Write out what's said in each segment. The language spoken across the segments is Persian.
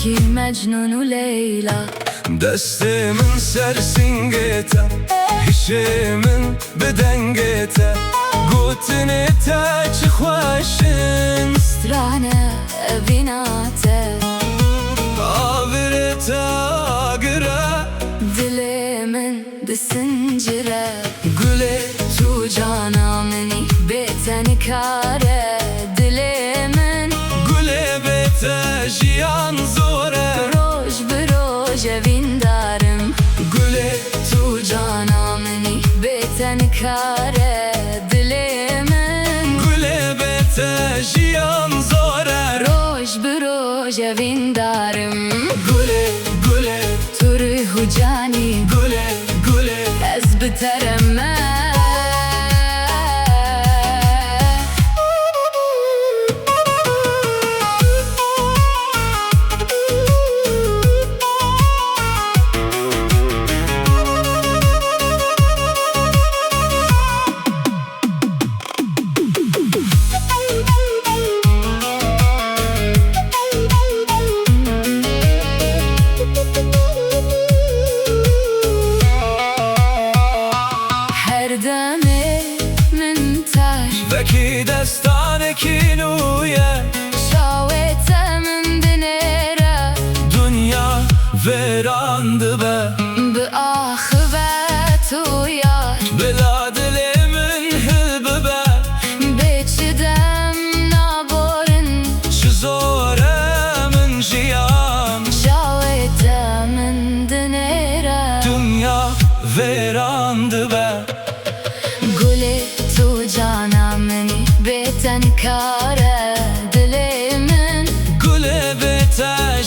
وکی مجنون و لیلا دست من سر سنگتا هشه من بدنگتا گوتنی تا چه خوشن سترانه بیناته آورتا گره دل من دسنجره گله تو جانا منی بیتن کاره دل من گله بیت جیان زوره روش بروش ویندارم گله تو جانا منی بیتن کاره دل من گله بیت جیان زوره روش بروش ویندارم گله گله تو روح و جانی گله گله از بترم وکی دستانکی نویه شاویته من دنیره دنیا ویراند به آخوت و یار بلا دل من هل ببه بیچدم نابورن چه زوره من جیان شاویته من دنیره دنیا ویراند به گلی تو جانا منی بیتن کاره دل من گله بیت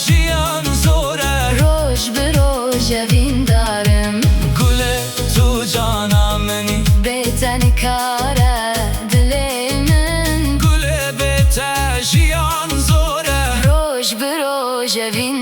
جیان زوره روش بروش ویندارم گله تو جانا منی بیتن کاره دل من گله بیت جیان زوره روش بروش ویندارم